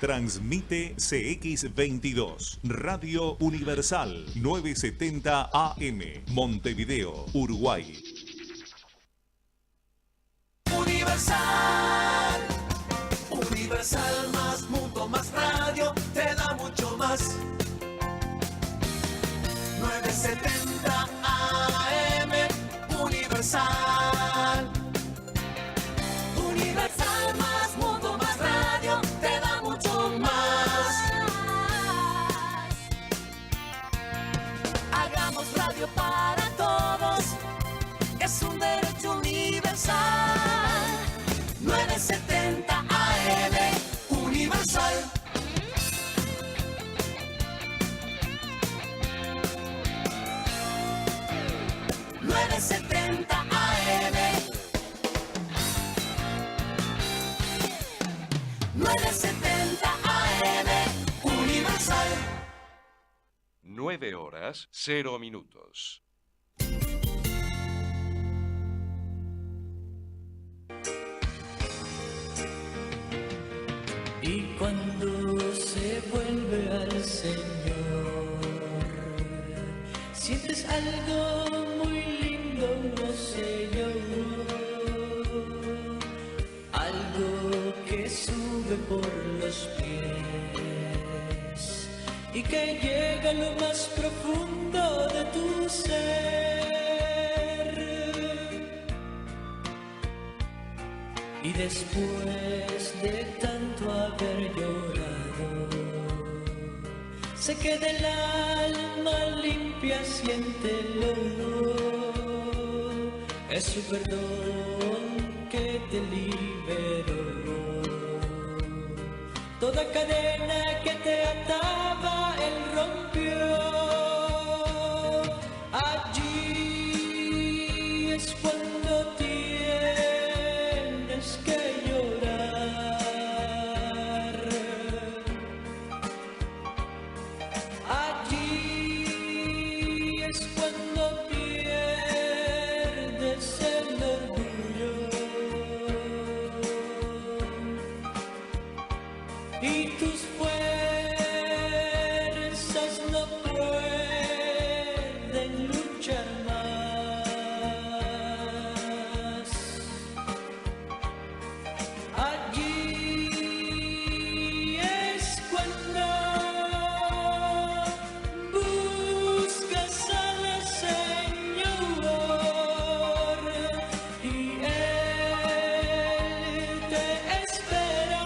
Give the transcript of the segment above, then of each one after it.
Transmite CX22, Radio Universal, 970 AM, Montevideo, Uruguay. Universal, Universal más mundo más radio, te da mucho más. 970 AM, Universal. Universal más mundo más radio, te da mucho más. Hagamos radio para todos, es un derecho universal. 970 AM, Universal. ...970 AM... ...970 AM... Universal. 9 horas, 0 minutos. Y cuando se vuelve al Señor, sientes algo muy lindo, no sé yo, algo que sube por los pies y que llega a lo más profundo de tu ser. Y después de tanto haber llorado, sé que del alma limpia siéntelo. Es su perdón que te liberó. Toda cadena que te ataba, él rompió. Allí es cuando tienes que llorar. Allí es cuando pierdes el orgullo y tus fuerzas no pueden luchar más. Allí es cuando buscas al Señor y Él te espera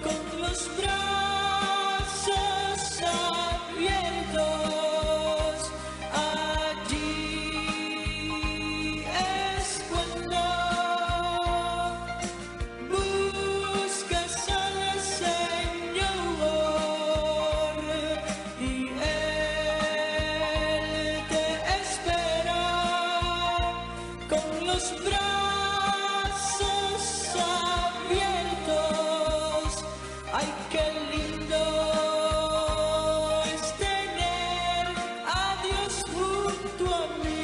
con los brazos abiertos. Allí es cuando buscas al Señor y Él te espera con los brazos abiertos. Ay, qué lindo es tener a Dios junto a mí.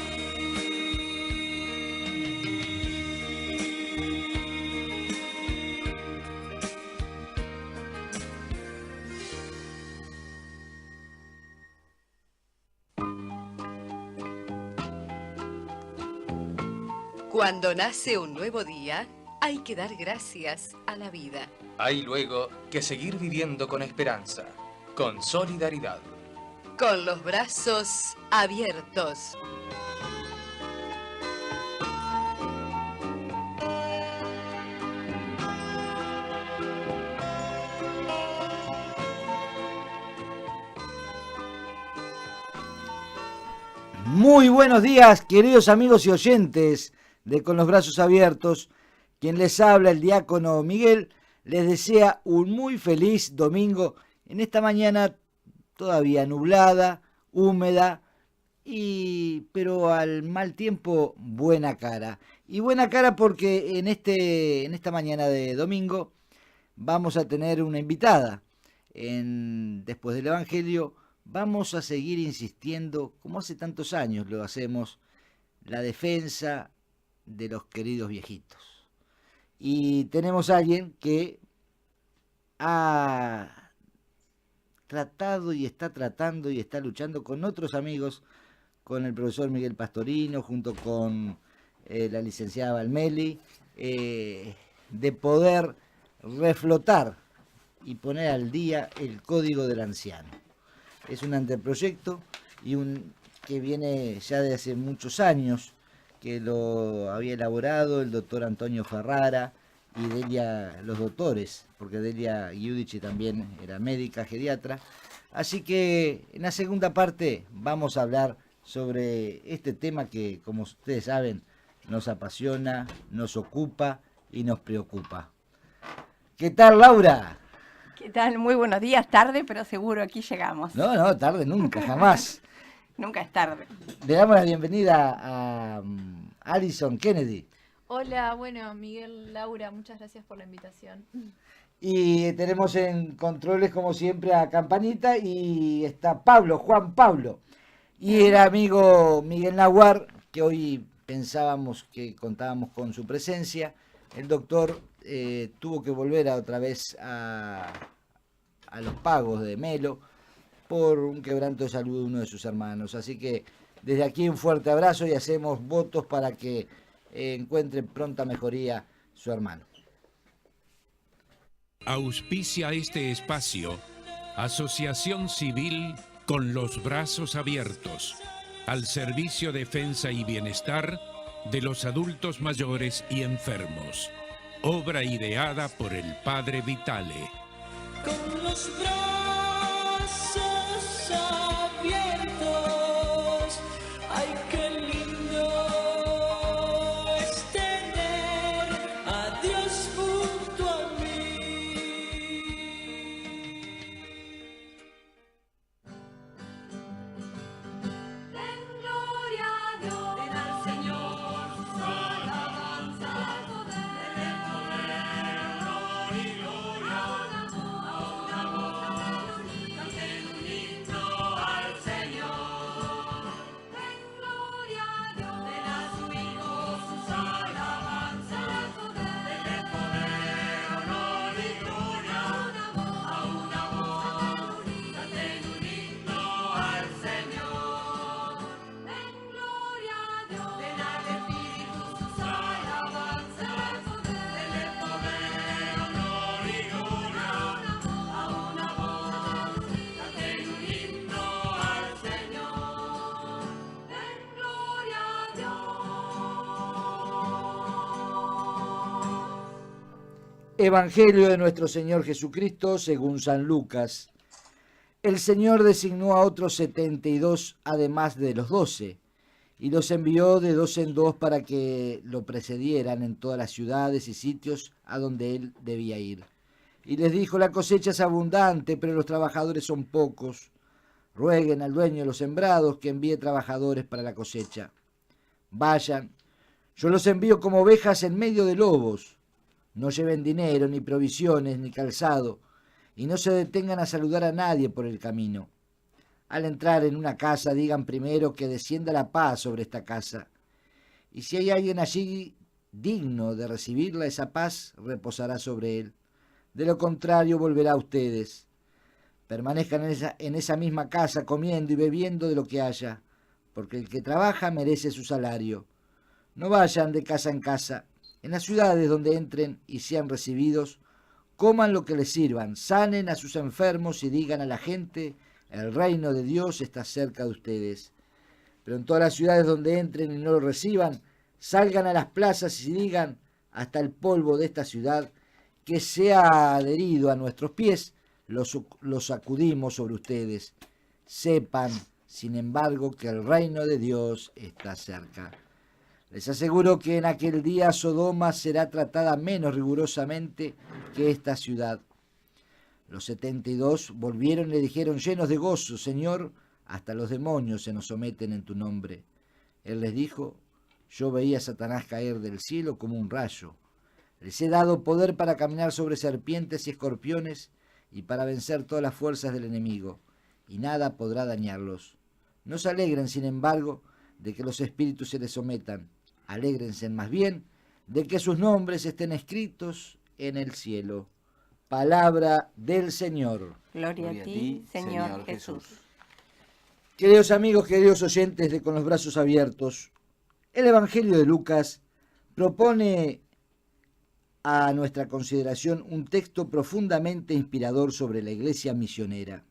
Cuando nace un nuevo día, hay que dar gracias a la vida. Hay luego que seguir viviendo con esperanza, con solidaridad. Con los brazos abiertos. Muy buenos días, queridos amigos y oyentes de Con los Brazos Abiertos. Quien les habla, el diácono Miguel, les desea un muy feliz domingo en esta mañana todavía nublada, húmeda, pero al mal tiempo buena cara. Y buena cara porque en esta mañana de domingo vamos a tener una invitada. Después del Evangelio vamos a seguir insistiendo, como hace tantos años lo hacemos, la defensa de los queridos viejitos. Y tenemos a alguien que ha tratado y está tratando y está luchando con otros amigos, con el profesor Miguel Pastorino, junto con la licenciada Valmeli, de poder reflotar y poner al día el Código del Anciano. Es un anteproyecto y que viene ya de hace muchos años, que lo había elaborado el doctor Antonio Ferrara y Delia, los doctores, porque Delia Giudici también era médica, geriatra. Así que en la segunda parte vamos a hablar sobre este tema que, como ustedes saben, nos apasiona, nos ocupa y nos preocupa. ¿Qué tal, Laura? ¿Qué tal? Muy buenos días, tarde, pero seguro aquí llegamos. No, tarde nunca, jamás. Nunca es tarde. Le damos la bienvenida a Alison Kennedy. Hola, bueno, Miguel, Laura, muchas gracias por la invitación. Y tenemos en controles, como siempre, a Campanita y está Pablo, Juan Pablo. Y el amigo Miguel Nahuar, que hoy pensábamos que contábamos con su presencia. El doctor tuvo que volver otra vez a los pagos de Melo por un quebranto de salud de uno de sus hermanos. Así que desde aquí un fuerte abrazo y hacemos votos para que encuentre pronta mejoría su hermano. Auspicia este espacio Asociación Civil con los Brazos Abiertos, al servicio, defensa y bienestar de los adultos mayores y enfermos. Obra ideada por el Padre Vitale. Con los brazos abiertos, ay, qué lindo es tener a Dios junto a mí. Den gloria a Dios, den al Señor su alabanza, denle poder, honor y gloria, a una voz, canten un himno al Señor. Den gloria a Dios, den a su Hijo sus alabanzas, denle poder, honor y gloria, a una voz, canten un himno al Señor. Den gloria a Dios, den al Espíritu sus alabanzas, denle poder, honor y gloria, a una voz, canten un himno al Señor. Den gloria a Dios. Evangelio de nuestro Señor Jesucristo según San Lucas. El Señor designó a otros 72 además de los 12, y los envió de dos en dos para que lo precedieran en todas las ciudades y sitios a donde él debía ir. Y les dijo: la cosecha es abundante, pero los trabajadores son pocos. Rueguen al dueño de los sembrados que envíe trabajadores para la cosecha. Vayan, yo los envío como ovejas en medio de lobos. No lleven dinero, ni provisiones, ni calzado, y no se detengan a saludar a nadie por el camino. Al entrar en una casa, digan primero que descienda la paz sobre esta casa. Y si hay alguien allí digno de recibirla, esa paz reposará sobre él. De lo contrario, volverá a ustedes. Permanezcan en esa misma casa, comiendo y bebiendo de lo que haya, porque el que trabaja merece su salario. No vayan de casa en casa. En las ciudades donde entren y sean recibidos, coman lo que les sirvan, sanen a sus enfermos y digan a la gente: el reino de Dios está cerca de ustedes. Pero en todas las ciudades donde entren y no lo reciban, salgan a las plazas y digan: hasta el polvo de esta ciudad que se ha adherido a nuestros pies, lo sacudimos sobre ustedes. Sepan, sin embargo, que el reino de Dios está cerca. Les aseguro que en aquel día Sodoma será tratada menos rigurosamente que esta ciudad. Los 72 volvieron y le dijeron llenos de gozo: Señor, hasta los demonios se nos someten en tu nombre. Él les dijo: yo veía a Satanás caer del cielo como un rayo. Les he dado poder para caminar sobre serpientes y escorpiones y para vencer todas las fuerzas del enemigo, y nada podrá dañarlos. No se alegren, sin embargo, de que los espíritus se les sometan. Alégrense más bien de que sus nombres estén escritos en el cielo. Palabra del Señor. Gloria a ti, Señor Jesús. Queridos amigos, queridos oyentes de Con los Brazos Abiertos, el Evangelio de Lucas propone a nuestra consideración un texto profundamente inspirador sobre la iglesia misionera,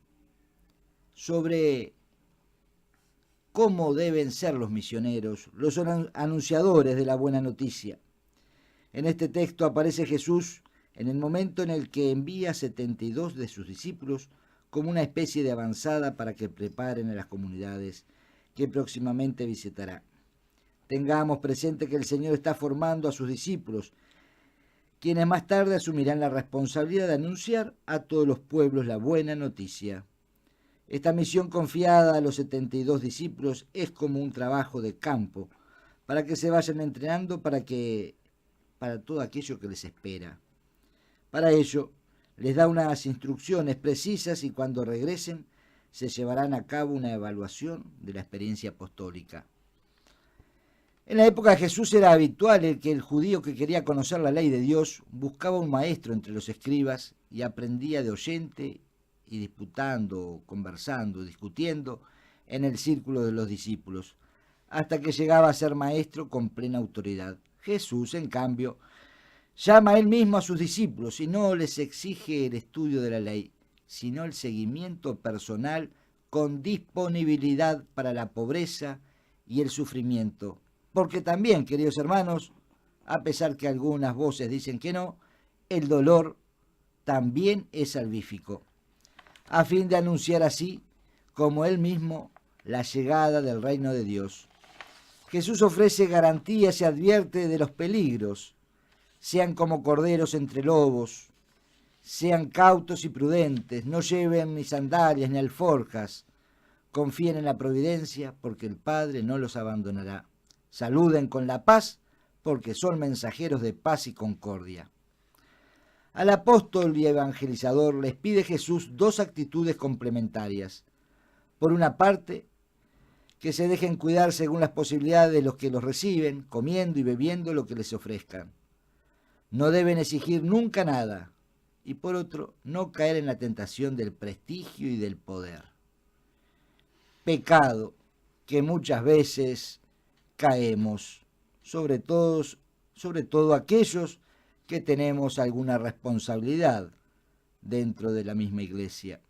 sobre cómo deben ser los misioneros, los anunciadores de la buena noticia. En este texto aparece Jesús en el momento en el que envía 72 de sus discípulos como una especie de avanzada para que preparen a las comunidades que próximamente visitará. Tengamos presente que el Señor está formando a sus discípulos, quienes más tarde asumirán la responsabilidad de anunciar a todos los pueblos la buena noticia. Esta misión confiada a los 72 discípulos es como un trabajo de campo, para que se vayan entrenando para todo aquello que les espera. Para ello, les da unas instrucciones precisas y cuando regresen se llevarán a cabo una evaluación de la experiencia apostólica. En la época de Jesús era habitual que el judío que quería conocer la ley de Dios buscaba un maestro entre los escribas y aprendía de oyente y disputando, conversando, discutiendo en el círculo de los discípulos, hasta que llegaba a ser maestro con plena autoridad. Jesús, en cambio, llama él mismo a sus discípulos y no les exige el estudio de la ley, sino el seguimiento personal con disponibilidad para la pobreza y el sufrimiento. Porque también, queridos hermanos, a pesar que algunas voces dicen que no, el dolor también es salvífico, a fin de anunciar así, como él mismo, la llegada del reino de Dios. Jesús ofrece garantías y advierte de los peligros. Sean como corderos entre lobos, sean cautos y prudentes, no lleven ni sandalias ni alforjas, confíen en la providencia porque el Padre no los abandonará. Saluden con la paz porque son mensajeros de paz y concordia. Al apóstol y evangelizador les pide Jesús dos actitudes complementarias. Por una parte, que se dejen cuidar según las posibilidades de los que los reciben, comiendo y bebiendo lo que les ofrezcan. No deben exigir nunca nada. Y por otro, no caer en la tentación del prestigio y del poder. Pecado que muchas veces caemos, sobre todo aquellos que tenemos alguna responsabilidad dentro de la misma iglesia.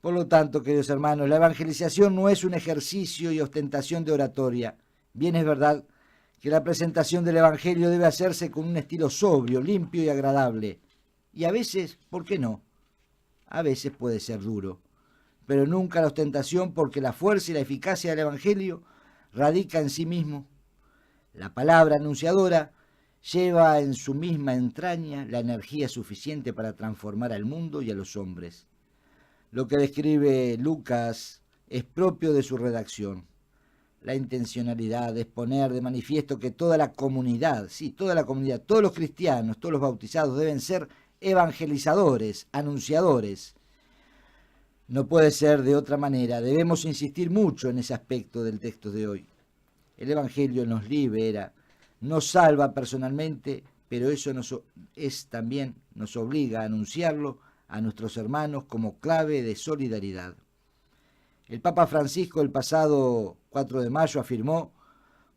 Por lo tanto, queridos hermanos, la evangelización no es un ejercicio y ostentación de oratoria. Bien es verdad que la presentación del Evangelio debe hacerse con un estilo sobrio, limpio y agradable. Y a veces, ¿por qué no? A veces puede ser duro, pero nunca la ostentación, porque la fuerza y la eficacia del Evangelio radica en sí mismo. La palabra anunciadora lleva en su misma entraña la energía suficiente para transformar al mundo y a los hombres. Lo que describe Lucas es propio de su redacción. La intencionalidad es poner de manifiesto que toda la comunidad, todos los cristianos, todos los bautizados deben ser evangelizadores, anunciadores. No puede ser de otra manera, debemos insistir mucho en ese aspecto del texto de hoy. El Evangelio nos libera, nos salva personalmente, pero eso también nos obliga a anunciarlo a nuestros hermanos como clave de solidaridad. El Papa Francisco el pasado 4 de mayo afirmó: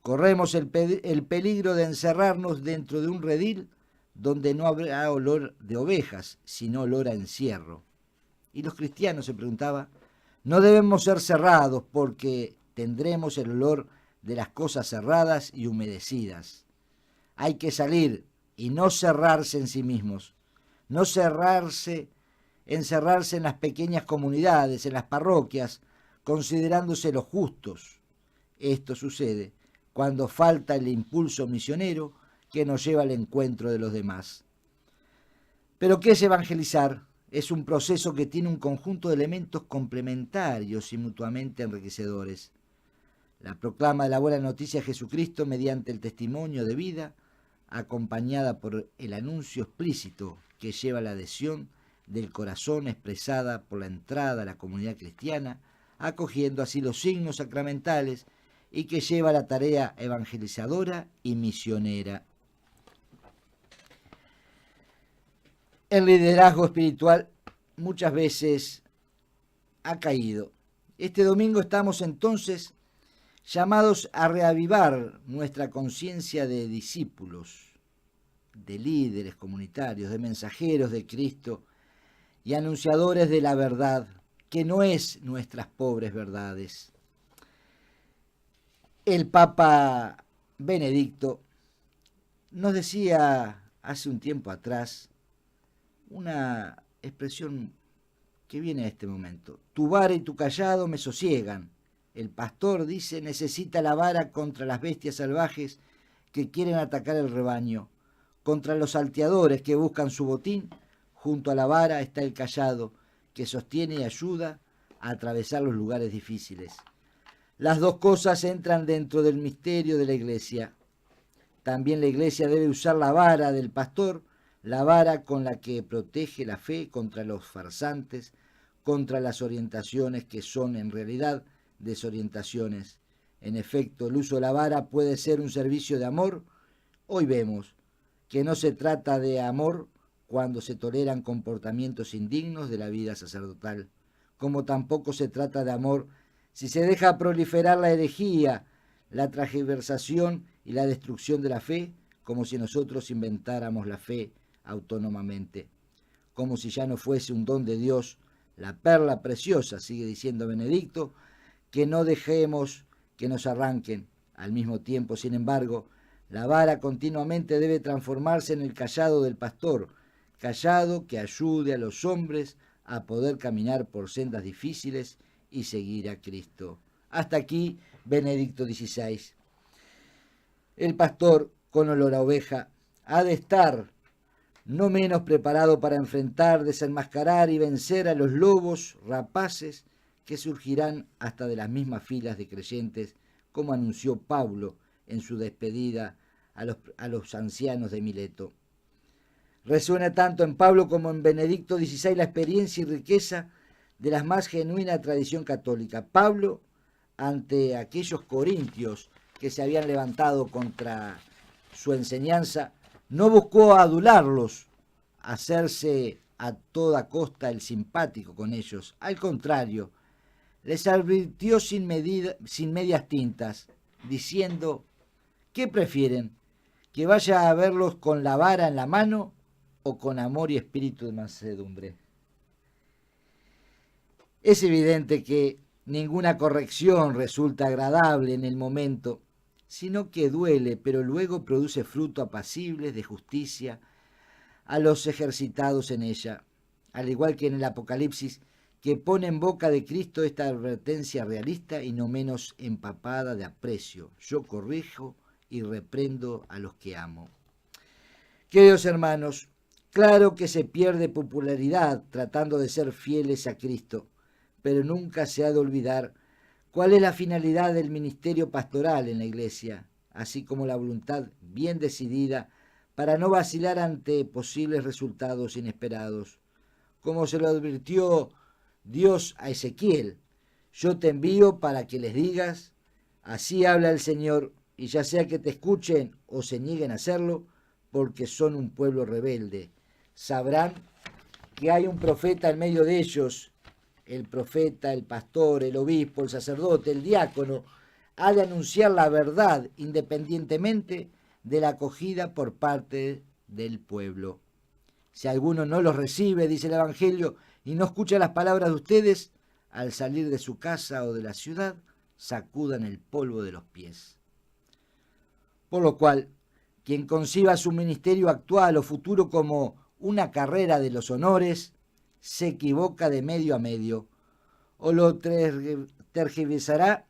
corremos el peligro de encerrarnos dentro de un redil donde no habrá olor de ovejas, sino olor a encierro. Y los cristianos, se preguntaba, no debemos ser cerrados porque tendremos el olor de las cosas cerradas y humedecidas. Hay que salir y no cerrarse en sí mismos, no encerrarse en las pequeñas comunidades, en las parroquias, considerándose los justos. Esto sucede cuando falta el impulso misionero que nos lleva al encuentro de los demás. ¿Pero qué es evangelizar? Es un proceso que tiene un conjunto de elementos complementarios y mutuamente enriquecedores. La proclama de la buena noticia de Jesucristo mediante el testimonio de vida, acompañada por el anuncio explícito que lleva la adhesión del corazón expresada por la entrada a la comunidad cristiana, acogiendo así los signos sacramentales y que lleva la tarea evangelizadora y misionera. el liderazgo espiritual muchas veces ha caído. Este domingo estamos entonces llamados a reavivar nuestra conciencia de discípulos, de líderes comunitarios, de mensajeros de Cristo y anunciadores de la verdad, que no es nuestras pobres verdades. El Papa Benedicto nos decía hace un tiempo atrás una expresión que viene a este momento: tu vara y tu cayado me sosiegan. El pastor, dice, necesita la vara contra las bestias salvajes que quieren atacar el rebaño, contra los salteadores que buscan su botín. Junto a la vara está el cayado que sostiene y ayuda a atravesar los lugares difíciles. Las dos cosas entran dentro del misterio de la Iglesia. También la Iglesia debe usar la vara del pastor, la vara con la que protege la fe contra los farsantes, contra las orientaciones que son en realidad desorientaciones. En efecto, el uso de la vara puede ser un servicio de amor. Hoy vemos que no se trata de amor cuando se toleran comportamientos indignos de la vida sacerdotal, como tampoco se trata de amor si se deja proliferar la herejía, la transgiversación y la destrucción de la fe, como si nosotros inventáramos la fe autónomamente, como si ya no fuese un don de Dios, la perla preciosa, sigue diciendo Benedicto, que no dejemos que nos arranquen. Al mismo tiempo, sin embargo, la vara continuamente debe transformarse en el cayado del pastor, cayado que ayude a los hombres a poder caminar por sendas difíciles y seguir a Cristo. Hasta aquí Benedicto XVI. El pastor, con olor a oveja, ha de estar no menos preparado para enfrentar, desenmascarar y vencer a los lobos rapaces que surgirán hasta de las mismas filas de creyentes, como anunció Pablo en su despedida a los ancianos de Mileto. Resuena tanto en Pablo como en Benedicto XVI la experiencia y riqueza de la más genuina tradición católica. Pablo, ante aquellos corintios que se habían levantado contra su enseñanza, no buscó adularlos, hacerse a toda costa el simpático con ellos. Al contrario, les advirtió sin medias tintas, diciendo: ¿qué prefieren? ¿Que vaya a verlos con la vara en la mano o con amor y espíritu de mansedumbre? Es evidente que ninguna corrección resulta agradable en el momento, sino que duele, pero luego produce fruto apacibles de justicia a los ejercitados en ella, al igual que en el Apocalipsis, que pone en boca de Cristo esta advertencia realista y no menos empapada de aprecio: yo corrijo y reprendo a los que amo. Queridos hermanos, claro que se pierde popularidad tratando de ser fieles a Cristo, pero nunca se ha de olvidar cuál es la finalidad del ministerio pastoral en la Iglesia, así como la voluntad bien decidida para no vacilar ante posibles resultados inesperados. Como se lo advirtió Dios a Ezequiel: yo te envío para que les digas, así habla el Señor, y ya sea que te escuchen o se nieguen a hacerlo, porque son un pueblo rebelde. Sabrán que hay un profeta en medio de ellos. El profeta, el pastor, el obispo, el sacerdote, el diácono, ha de anunciar la verdad independientemente de la acogida por parte del pueblo. Si alguno no los recibe, dice el Evangelio, y no escucha las palabras de ustedes, al salir de su casa o de la ciudad, sacudan el polvo de los pies. Por lo cual, quien conciba su ministerio actual o futuro como una carrera de los honores, se equivoca de medio a medio, o lo tergiversará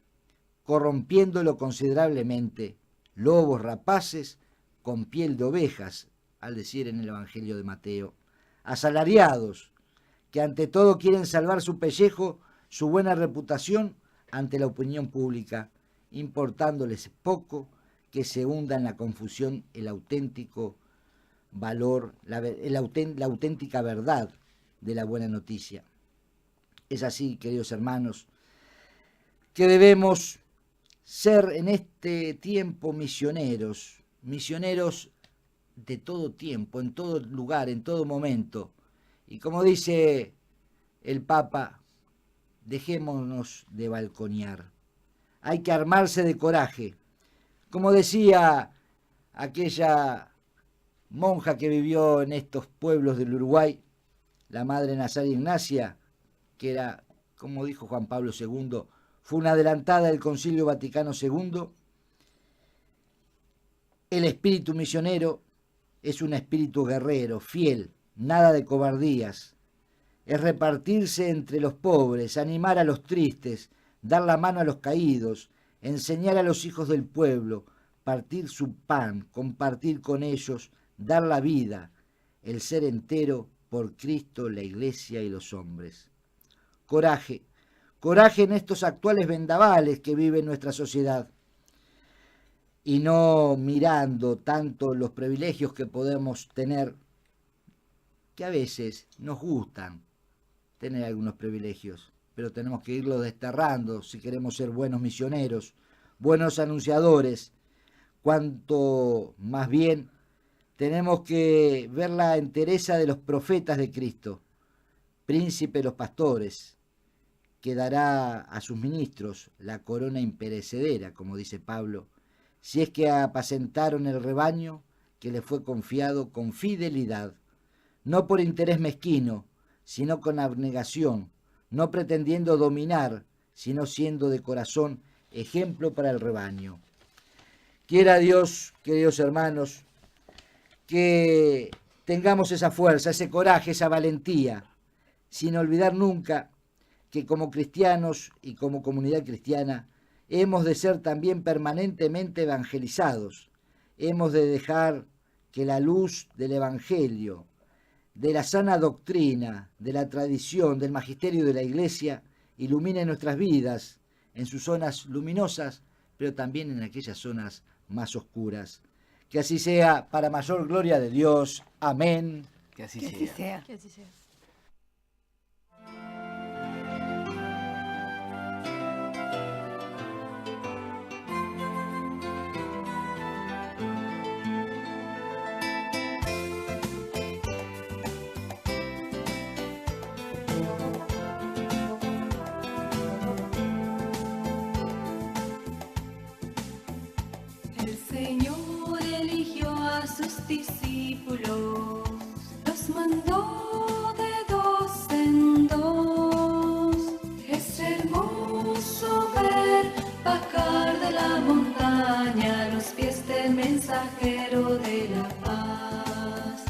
corrompiéndolo considerablemente. Lobos rapaces con piel de ovejas, al decir en el Evangelio de Mateo. Asalariados, que ante todo quieren salvar su pellejo, su buena reputación ante la opinión pública, importándoles poco que se hunda en la confusión el auténtico valor, la auténtica verdad de la buena noticia. Es así, queridos hermanos, que debemos ser en este tiempo misioneros de todo tiempo, en todo lugar, en todo momento, Y como dice el Papa, dejémonos de balconear. Hay que armarse de coraje. Como decía aquella monja que vivió en estos pueblos del Uruguay, la Madre Nazaria Ignacia, que era, como dijo Juan Pablo II, fue una adelantada del Concilio Vaticano II. El espíritu misionero es un espíritu guerrero, fiel, nada de cobardías. Es repartirse entre los pobres, animar a los tristes, dar la mano a los caídos, enseñar a los hijos del pueblo, partir su pan, compartir con ellos, dar la vida, el ser entero por Cristo, la Iglesia y los hombres. Coraje, coraje en estos actuales vendavales que vive nuestra sociedad, y no mirando tanto los privilegios que podemos tener, que a veces nos gustan tener algunos privilegios, pero tenemos que irlos desterrando si queremos ser buenos misioneros, buenos anunciadores. Cuanto más bien tenemos que ver la entereza de los profetas de Cristo, príncipe de los pastores, que dará a sus ministros la corona imperecedera, como dice Pablo, si es que apacentaron el rebaño que les fue confiado con fidelidad, no por interés mezquino, sino con abnegación, no pretendiendo dominar, sino siendo de corazón ejemplo para el rebaño. Quiera Dios, queridos hermanos, que tengamos esa fuerza, ese coraje, esa valentía, sin olvidar nunca que como cristianos y como comunidad cristiana hemos de ser también permanentemente evangelizados. Hemos de dejar que la luz del Evangelio, de la sana doctrina, de la tradición, del magisterio de la Iglesia, ilumine nuestras vidas en sus zonas luminosas, pero también en aquellas zonas más oscuras. Que así sea, para mayor gloria de Dios. Amén. Que así Que así sea. Que así sea. El Señor eligió a sus discípulos, los mandó de dos en dos. Es hermoso ver bajar de la montaña a los pies del mensajero de la paz.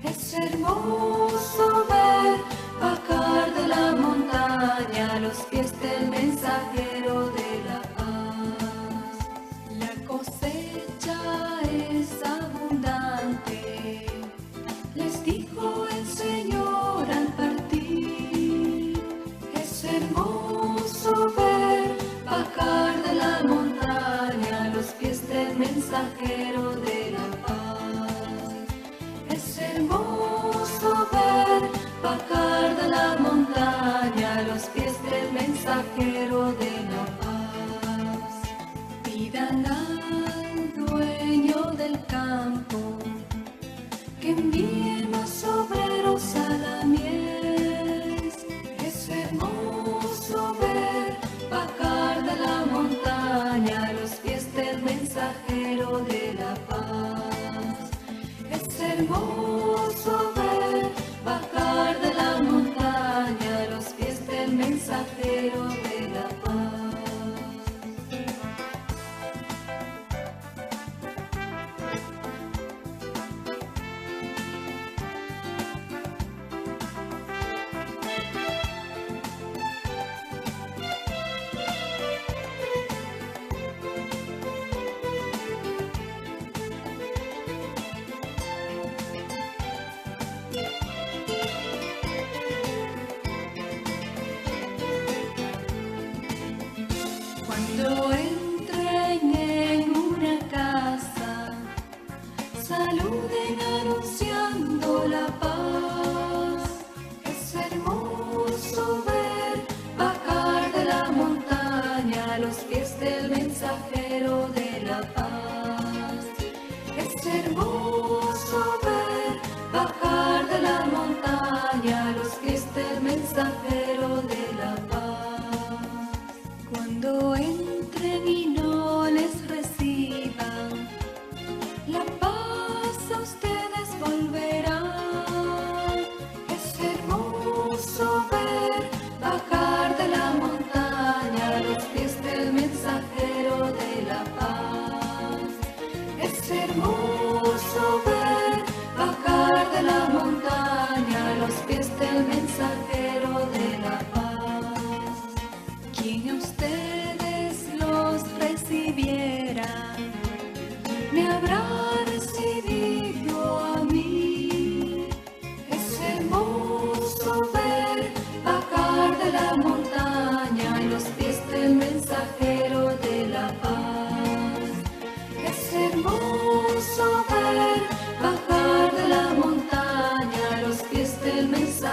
Es hermoso ver bajar de la montaña a los pies del mensajero de la paz. La cosecha es abundante, les dijo el Señor al partir. Es hermoso ver bajar de la montaña a los pies del mensajero de la paz. Es hermoso ver bajar de la montaña a los pies del mensajero de la paz. Pidan al dueño del campo que envíe más obreros a la mies. Es hermoso ver bajar de la montaña a los pies del mensajero de la paz. Es hermoso ver bajar de la montaña a los pies del mensajero de la paz.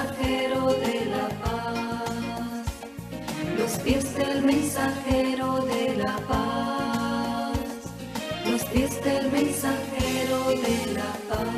mensajero de la paz. Los pies del mensajero de la paz. Los pies del mensajero de la paz.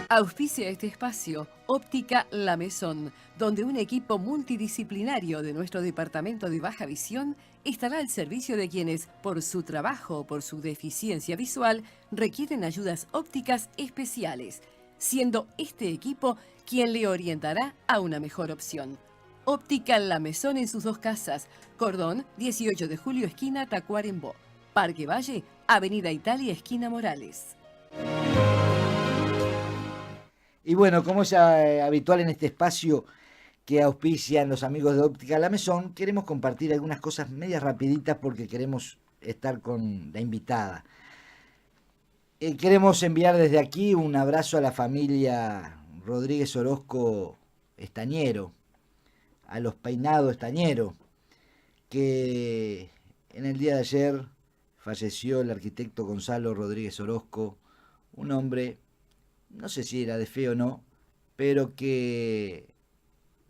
Auspicia este espacio Óptica La Maison, donde un equipo multidisciplinario de nuestro departamento de baja visión estará al servicio de quienes, por su trabajo o por su deficiencia visual, requieren ayudas ópticas especiales, siendo este equipo quien le orientará a una mejor opción. Óptica La Maison en sus dos casas, Cordón, 18 de julio, esquina Tacuarembó, Parque Valle, Avenida Italia, esquina Morales. Y bueno, como es habitual en este espacio que auspician los amigos de Óptica La Maison, queremos compartir algunas cosas medias rapiditas porque queremos estar con la invitada. Queremos enviar desde aquí un abrazo a la familia Rodríguez Orozco Estañero, a los Peinado Estañero, que en el día de ayer falleció el arquitecto Gonzalo Rodríguez Orozco, un hombre, no sé si era de fe o no, pero que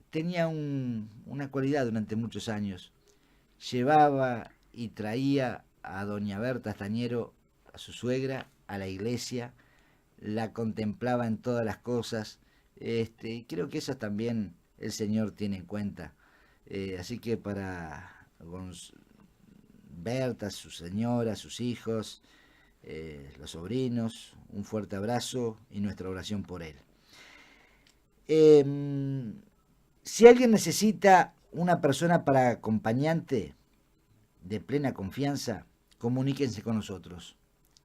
tenía una cualidad durante muchos años. Llevaba y traía a doña Berta Estañero, a su suegra, a la iglesia, la contemplaba en todas las cosas. Creo que eso también el Señor tiene en cuenta. Así que para Berta, su señora, sus hijos, los sobrinos, un fuerte abrazo y nuestra oración por él. Si alguien necesita una persona para acompañante de plena confianza, comuníquense con nosotros.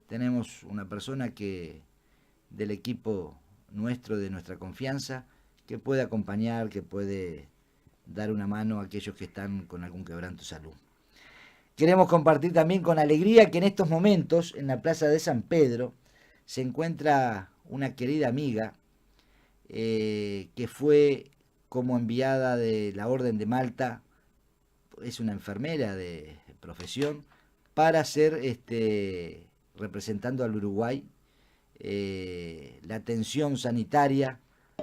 Tenemos una persona del equipo nuestro, de nuestra confianza, que puede acompañar, que puede dar una mano a aquellos que están con algún quebranto de salud. Queremos compartir también con alegría que en estos momentos, en la Plaza de San Pedro, se encuentra una querida amiga que fue como enviada de la Orden de Malta, es una enfermera de profesión, para ser representando al Uruguay la atención sanitaria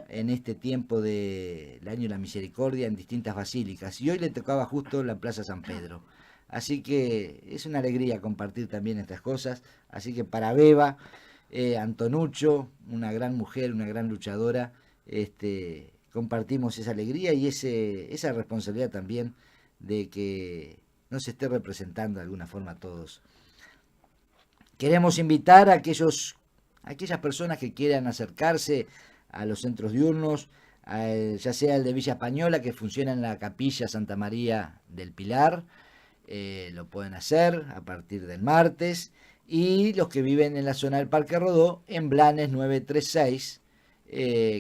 en este tiempo del Año de la Misericordia en distintas basílicas. Y hoy le tocaba justo la Plaza San Pedro. Así que es una alegría compartir también estas cosas. Así que para Beba, Antonuccio, una gran mujer, una gran luchadora, compartimos esa alegría y esa responsabilidad también de que nos esté representando de alguna forma a todos. Queremos invitar a aquellas personas que quieran acercarse a los centros diurnos, ya sea el de Villa Española, que funciona en la Capilla Santa María del Pilar, lo pueden hacer a partir del martes, y los que viven en la zona del Parque Rodó, en Blanes 936,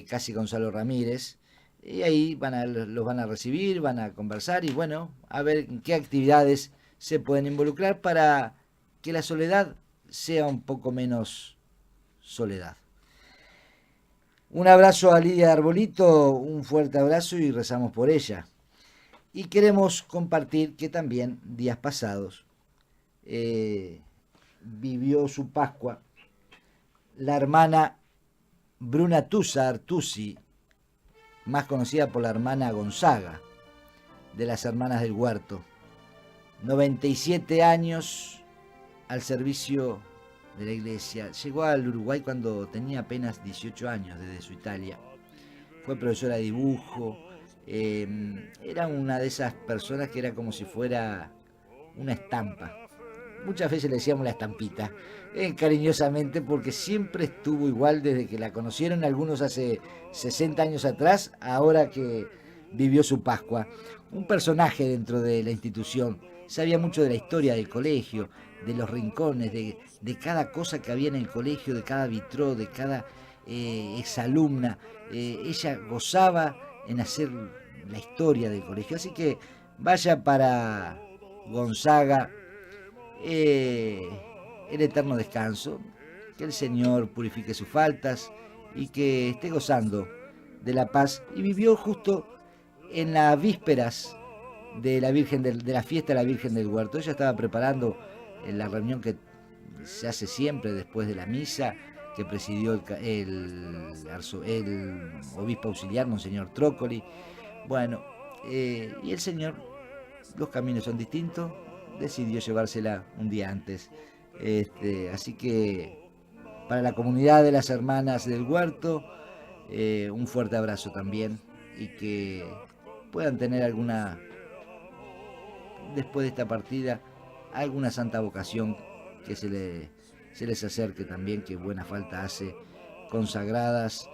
casi Gonzalo Ramírez, y ahí los van a recibir, van a conversar y bueno, a ver en qué actividades se pueden involucrar para que la soledad sea un poco menos soledad. Un abrazo a Lidia Arbolito, un fuerte abrazo y rezamos por ella. Y queremos compartir que también días pasados vivió su Pascua la hermana Bruna Tusa Artusi, más conocida por la hermana Gonzaga, de las Hermanas del Huerto. 97 años al servicio de la iglesia. Llegó al Uruguay cuando tenía apenas 18 años desde su Italia. Fue profesora de dibujo. Era una de esas personas que era como si fuera una estampa. Muchas veces le decíamos la estampita, cariñosamente, porque siempre estuvo igual desde que la conocieron, algunos hace 60 años atrás, ahora que vivió su Pascua. Un personaje dentro de la institución. Sabía mucho de la historia del colegio, de los rincones, de cada cosa que había en el colegio, de cada vitró, de cada exalumna. Ella gozaba en hacer la historia del colegio. Así que vaya para Gonzaga el eterno descanso, que el Señor purifique sus faltas y que esté gozando de la paz. Y vivió justo en las vísperas de la fiesta de la Virgen del Huerto. Ella estaba preparando la reunión que se hace siempre después de la misa que presidió el obispo auxiliar, Monseñor Trócoli. Bueno, y el Señor, los caminos son distintos, decidió llevársela un día antes. Así que para la comunidad de las hermanas del huerto, un fuerte abrazo también, y que puedan tener alguna, después de esta partida, alguna santa vocación que se les acerque también, que buena falta hace, consagradas,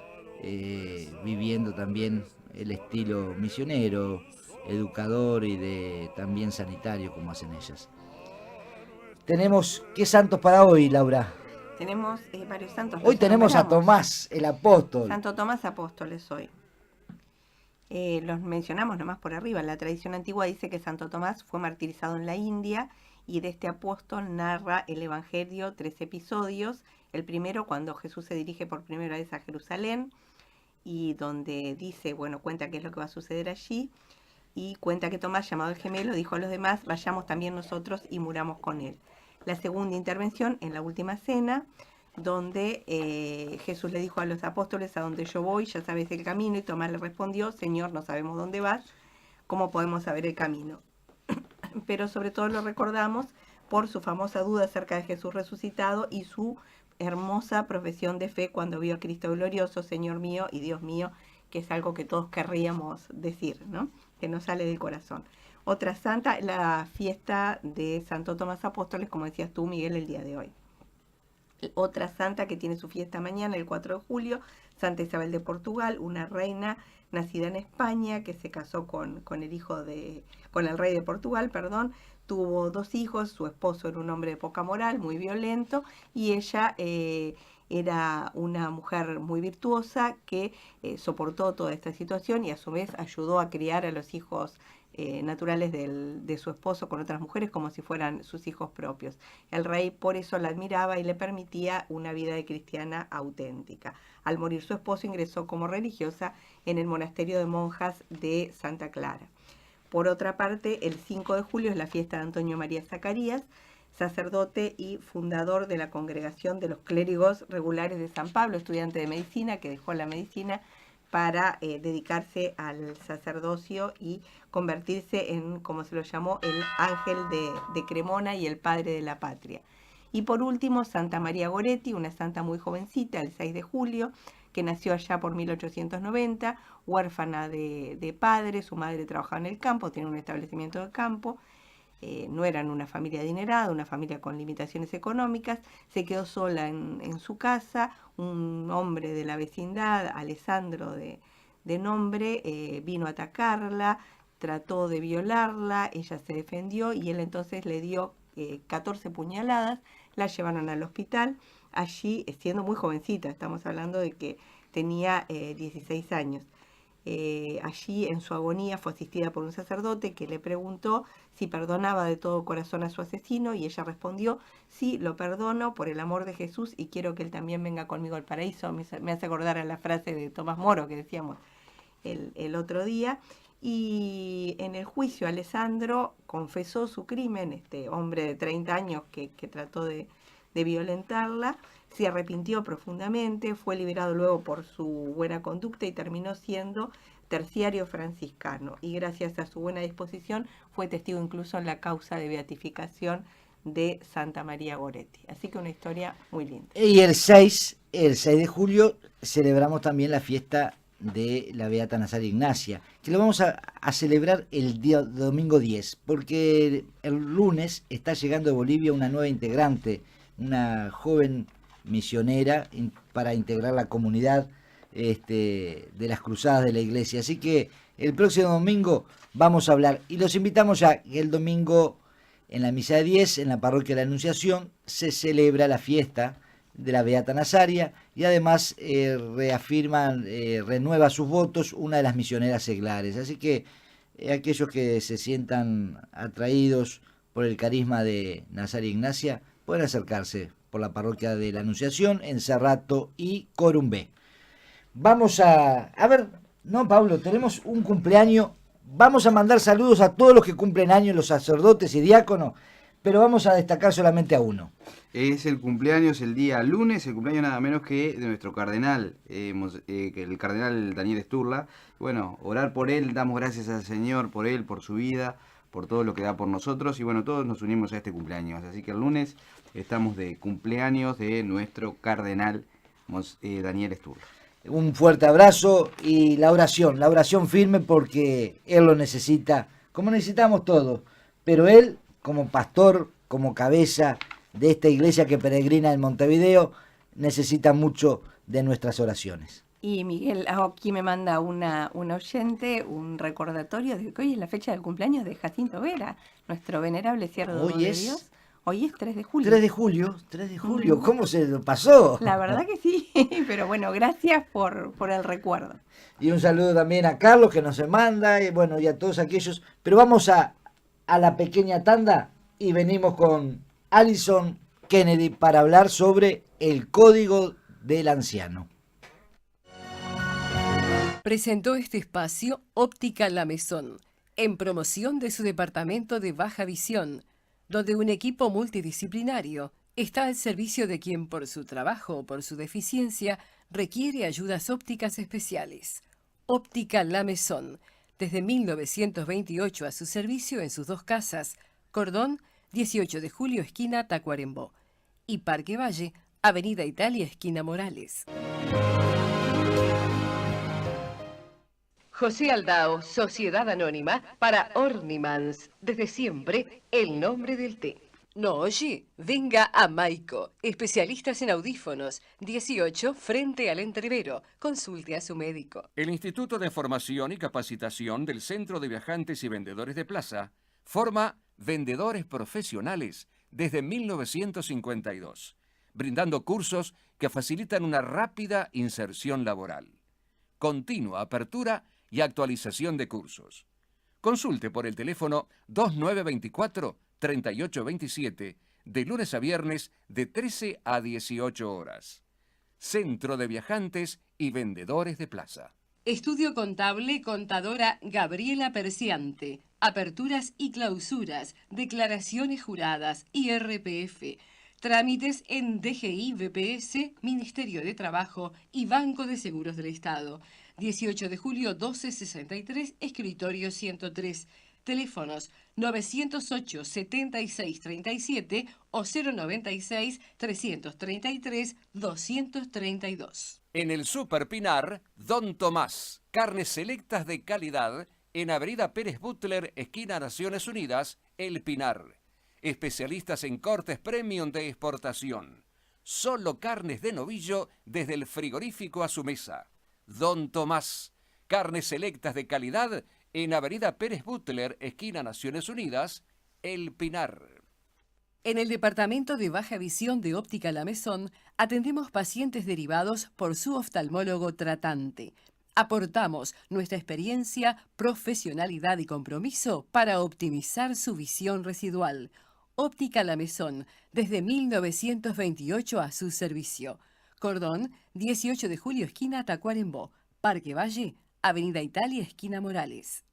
viviendo también el estilo misionero, educador y también sanitario como hacen ellas. Tenemos, ¿qué santos para hoy, Laura? Tenemos varios santos. Hoy tenemos a Tomás, el apóstol. Santo Tomás Apóstoles hoy. Los mencionamos nomás por arriba. La tradición antigua dice que Santo Tomás fue martirizado en la India, y de este apóstol narra el Evangelio 3 episodios. El primero, cuando Jesús se dirige por primera vez a Jerusalén, y donde dice, bueno, cuenta qué es lo que va a suceder allí, y cuenta que Tomás, llamado el gemelo, dijo a los demás: vayamos también nosotros y muramos con él. La segunda intervención, en la última cena, donde Jesús le dijo a los apóstoles: a donde yo voy, ya sabes el camino, y Tomás le respondió: Señor, no sabemos dónde vas, ¿cómo podemos saber el camino? Pero sobre todo lo recordamos por su famosa duda acerca de Jesús resucitado y su hermosa profesión de fe cuando vio a Cristo glorioso, Señor mío y Dios mío, que es algo que todos querríamos decir, ¿no? Que nos sale del corazón. Otra santa, la fiesta de Santo Tomás Apóstoles, como decías tú, Miguel, el día de hoy. Otra santa que tiene su fiesta mañana, el 4 de julio, Santa Isabel de Portugal, una reina nacida en España que se casó con el rey de Portugal, tuvo 2 hijos. Su esposo era un hombre de poca moral, muy violento, y ella era una mujer muy virtuosa que soportó toda esta situación y a su vez ayudó a criar a los hijos naturales de su esposo con otras mujeres como si fueran sus hijos propios. El rey por eso la admiraba y le permitía una vida de cristiana auténtica. Al morir su esposo, ingresó como religiosa en el monasterio de monjas de Santa Clara. Por otra parte, el 5 de julio es la fiesta de Antonio María Zacarías, sacerdote y fundador de la Congregación de los Clérigos Regulares de San Pablo, estudiante de medicina que dejó la medicina para dedicarse al sacerdocio y convertirse en, como se lo llamó, el ángel de Cremona y el padre de la patria. Y por último, Santa María Goretti, una santa muy jovencita, el 6 de julio, que nació allá por 1890, huérfana de padre. Su madre trabajaba en el campo, tenía un establecimiento de campo. No eran una familia adinerada, una familia con limitaciones económicas. Se quedó sola en su casa. Un hombre de la vecindad, Alessandro de nombre, vino a atacarla, trató de violarla, ella se defendió y él entonces le dio 14 puñaladas. La llevaron al hospital, allí siendo muy jovencita, estamos hablando de que tenía 16 años. Allí en su agonía fue asistida por un sacerdote que le preguntó si perdonaba de todo corazón a su asesino, y ella respondió: sí, lo perdono por el amor de Jesús y quiero que él también venga conmigo al paraíso. Me hace acordar a la frase de Tomás Moro que decíamos el otro día. Y en el juicio Alessandro confesó su crimen, este hombre de 30 años que trató de violentarla. Se arrepintió profundamente, fue liberado luego por su buena conducta y terminó siendo terciario franciscano. Y gracias a su buena disposición fue testigo incluso en la causa de beatificación de Santa María Goretti. Así que una historia muy linda. Y el 6 de julio celebramos también la fiesta de la Beata Nazaria Ignacia, que lo vamos a celebrar el día domingo 10, porque el lunes está llegando de Bolivia una nueva integrante, una joven misionera para integrar la comunidad de las cruzadas de la iglesia. Así que el próximo domingo vamos a hablar, y los invitamos ya que el domingo en la misa de 10 en la parroquia de la Anunciación se celebra la fiesta de la Beata Nazaria, y además renueva sus votos una de las misioneras seglares. Así que aquellos que se sientan atraídos por el carisma de Nazaria Ignacia pueden acercarse por la parroquia de la Anunciación en Cerrato y Corumbé. Vamos a ver, no, Pablo, tenemos un cumpleaños. Vamos a mandar saludos a todos los que cumplen años, los sacerdotes y diáconos. pero vamos a destacar solamente a uno. Es el cumpleaños el día lunes, el cumpleaños nada menos que de nuestro cardenal, que el cardenal Daniel Sturla. Bueno, orar por él, damos gracias al Señor por él, por su vida, por todo lo que da por nosotros, y bueno, todos nos unimos a este cumpleaños. Así que el lunes estamos de cumpleaños de nuestro cardenal Daniel Sturla. Un fuerte abrazo y la oración firme, porque él lo necesita, como necesitamos todos, pero él, como pastor, como cabeza de esta iglesia que peregrina en Montevideo, necesita mucho de nuestras oraciones. Y Miguel, aquí me manda un oyente un recordatorio de que hoy es la fecha del cumpleaños de Jacinto Vera, nuestro venerable siervo de Dios. Hoy es 3 de julio. 3 de julio, ¿cómo se lo pasó? La verdad que sí, pero bueno, gracias por el recuerdo. Y un saludo también a Carlos, que nos manda, y bueno, y a todos aquellos. Pero vamos a la pequeña tanda y venimos con Alison Kennedy para hablar sobre el Código del Anciano. Presentó este espacio Óptica La Mesón, en promoción de su departamento de baja visión, donde un equipo multidisciplinario está al servicio de quien por su trabajo o por su deficiencia requiere ayudas ópticas especiales. Óptica La Mesón, desde 1928 a su servicio en sus 2 casas, Cordón, 18 de julio, esquina Tacuarembó, y Parque Valle, Avenida Italia, esquina Morales. José Aldao, Sociedad Anónima, para Ornimans, desde siempre, el nombre del té. No oye, venga a Maico, especialistas en audífonos, 18 frente al Entrevero, consulte a su médico. El Instituto de Formación y Capacitación del Centro de Viajantes y Vendedores de Plaza forma vendedores profesionales desde 1952, brindando cursos que facilitan una rápida inserción laboral. Continua apertura y actualización de cursos. Consulte por el teléfono 2924-3827, de lunes a viernes de 13 a 18 horas. Centro de Viajantes y Vendedores de Plaza. Estudio Contable, contadora Gabriela Perciante. Aperturas y clausuras, declaraciones juradas, IRPF. Trámites en DGI, BPS, Ministerio de Trabajo y Banco de Seguros del Estado. 18 de julio 1263, escritorio 103. Teléfonos 908-7637 o 096-333-232. En el Super Pinar, Don Tomás. Carnes selectas de calidad en Avenida Pérez Butler, esquina Naciones Unidas, El Pinar. Especialistas en cortes premium de exportación. Solo carnes de novillo desde el frigorífico a su mesa. Don Tomás. Carnes selectas de calidad en Avenida Pérez Butler, esquina Naciones Unidas, El Pinar. En el Departamento de Baja Visión de Óptica La Mesón atendemos pacientes derivados por su oftalmólogo tratante. Aportamos nuestra experiencia, profesionalidad y compromiso para optimizar su visión residual. Óptica La Mesón, desde 1928 a su servicio. Cordón, 18 de julio, esquina Tacuarembó. Parque Valle, Avenida Italia, esquina Morales.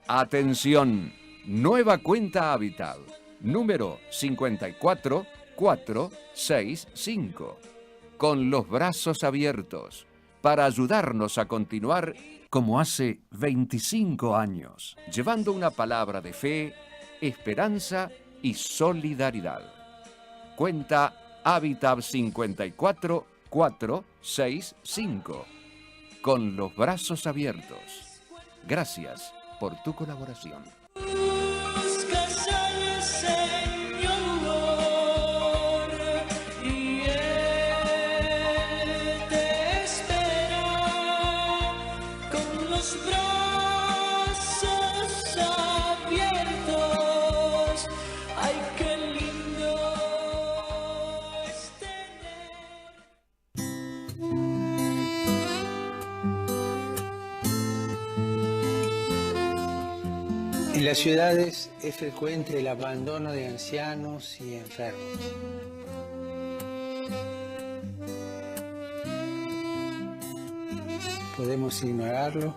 Atención, nueva cuenta Habitat, número 54465, con los brazos abiertos, para ayudarnos a continuar como hace 25 años, llevando una palabra de fe, esperanza y solidaridad. Cuenta Habitat 54465, con los brazos abiertos. Gracias por tu colaboración. Buscas al Señor y Él te espera con los brazos abiertos. Ay, qué lindo es tener. En las ciudades es frecuente el abandono de ancianos y enfermos. ¿Podemos ignorarlo?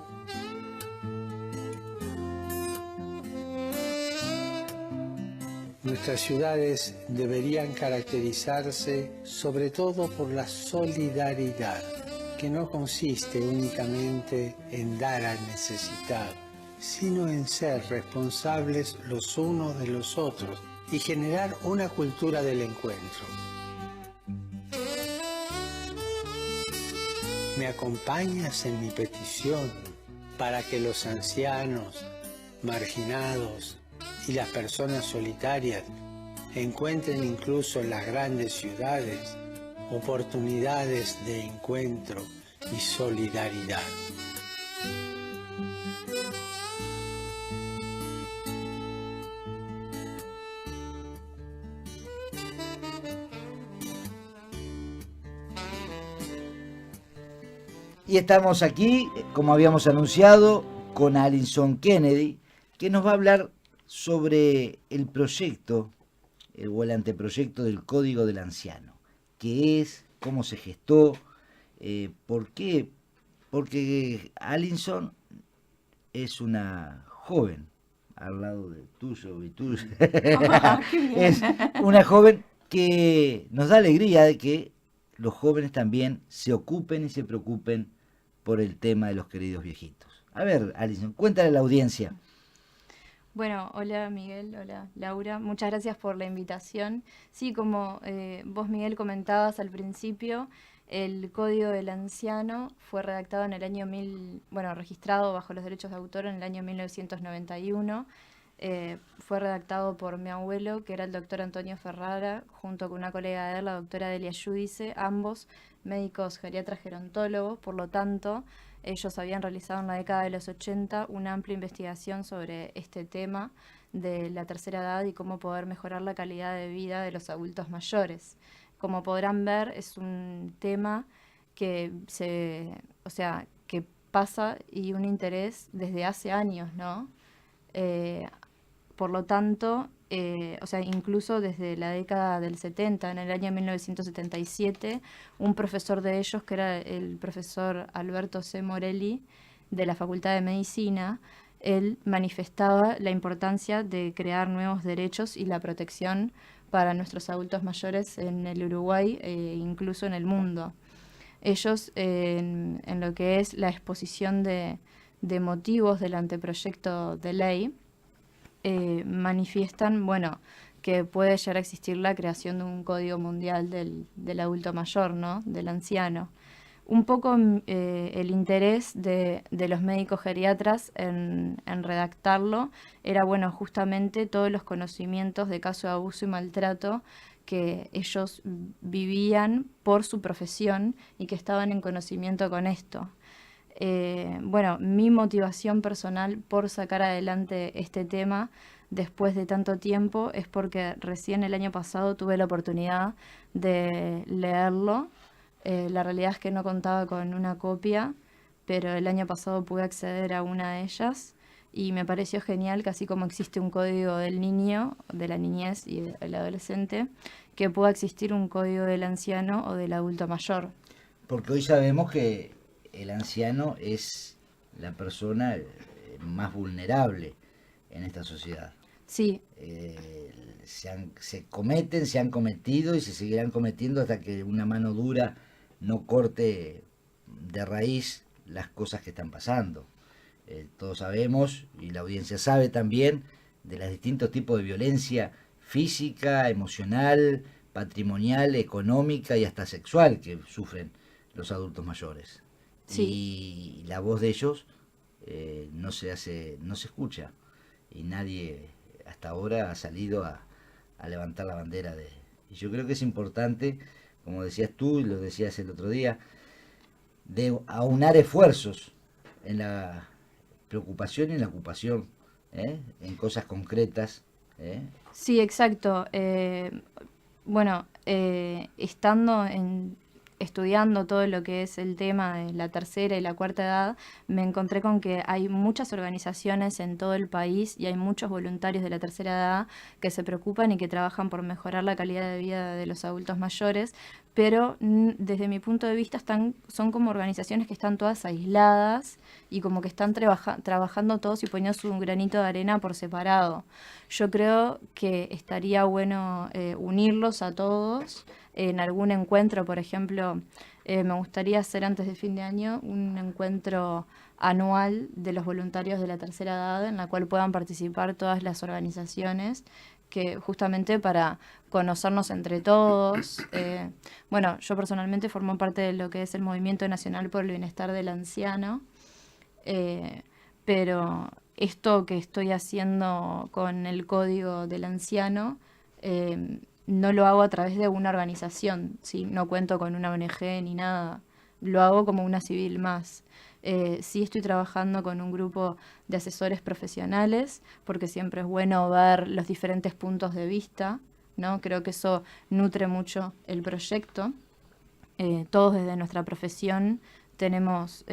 Nuestras ciudades deberían caracterizarse sobre todo por la solidaridad, que no consiste únicamente en dar al necesitado, sino en ser responsables los unos de los otros y generar una cultura del encuentro. ¿Me acompañas en mi petición para que los ancianos, marginados y las personas solitarias encuentren incluso en las grandes ciudades oportunidades de encuentro y solidaridad? Y estamos aquí, como habíamos anunciado, con Alison Kennedy, que nos va a hablar sobre el proyecto o el anteproyecto del Código del Anciano. ¿Qué es? ¿Cómo se gestó? ¿Por qué? Porque Alison es una joven, al lado de tuyo y tuyo. Es una joven que nos da alegría de que los jóvenes también se ocupen y se preocupen por el tema de los queridos viejitos. A ver, Alison, cuéntale a la audiencia. Bueno, hola Miguel, hola Laura, muchas gracias por la invitación. Sí, como vos Miguel comentabas al principio, el Código del Anciano fue redactado en el año registrado bajo los derechos de autor en el año 1991. Fue redactado por mi abuelo, que era el doctor Antonio Ferrara, junto con una colega de él, la doctora Delia Giudice, ambos médicos geriatras gerontólogos. Por lo tanto, ellos habían realizado en la década de los 80 una amplia investigación sobre este tema de la tercera edad y cómo poder mejorar la calidad de vida de los adultos mayores. Como podrán ver, es un tema que que pasa y un interés desde hace años, ¿no? Por lo tanto, incluso desde la década del 70, en el año 1977, un profesor de ellos, que era el profesor Alberto C. Morelli, de la Facultad de Medicina, él manifestaba la importancia de crear nuevos derechos y la protección para nuestros adultos mayores en el Uruguay e incluso en el mundo. Ellos, en lo que es la exposición de motivos del anteproyecto de ley, manifiestan, que puede llegar a existir la creación de un código mundial del adulto mayor, ¿no? Del anciano. Un poco el interés de los médicos geriatras en redactarlo era, justamente todos los conocimientos de casos de abuso y maltrato que ellos vivían por su profesión y que estaban en conocimiento con esto. Mi motivación personal por sacar adelante este tema después de tanto tiempo es porque recién el año pasado tuve la oportunidad de leerlo. La realidad es que no contaba con una copia, pero el año pasado pude acceder a una de ellas y me pareció genial que así como existe un código del niño, de la niñez y del adolescente, que pueda existir un código del anciano o del adulto mayor. Porque hoy sabemos que el anciano es la persona más vulnerable en esta sociedad. Sí. Se han cometido y se seguirán cometiendo hasta que una mano dura no corte de raíz las cosas que están pasando. Todos sabemos, y la audiencia sabe también, de los distintos tipos de violencia física, emocional, patrimonial, económica y hasta sexual que sufren los adultos mayores. Sí. Y la voz de ellos no se escucha, y nadie hasta ahora ha salido a levantar la bandera y yo creo que es importante, como decías tú y lo decías el otro día, de aunar esfuerzos en la preocupación y en la ocupación, en cosas concretas. estudiando todo lo que es el tema de la tercera y la cuarta edad, me encontré con que hay muchas organizaciones en todo el país y hay muchos voluntarios de la tercera edad que se preocupan y que trabajan por mejorar la calidad de vida de los adultos mayores, pero desde mi punto de vista son como organizaciones que están todas aisladas y como que están trabajando todos y poniendo su granito de arena por separado. Yo creo que estaría bueno unirlos a todos en algún encuentro. Por ejemplo, me gustaría hacer antes de fin de año un encuentro anual de los voluntarios de la tercera edad en la cual puedan participar todas las organizaciones, que justamente para conocernos entre todos. Bueno, yo personalmente formo parte de lo que es el Movimiento Nacional por el Bienestar del Anciano, pero esto que estoy haciendo con el Código del Anciano no lo hago a través de una organización, ¿sí? No cuento con una ONG ni nada, lo hago como una civil más. Sí estoy trabajando con un grupo de asesores profesionales, porque siempre es bueno ver los diferentes puntos de vista, ¿no? Creo que eso nutre mucho el proyecto. Todos desde nuestra profesión tenemos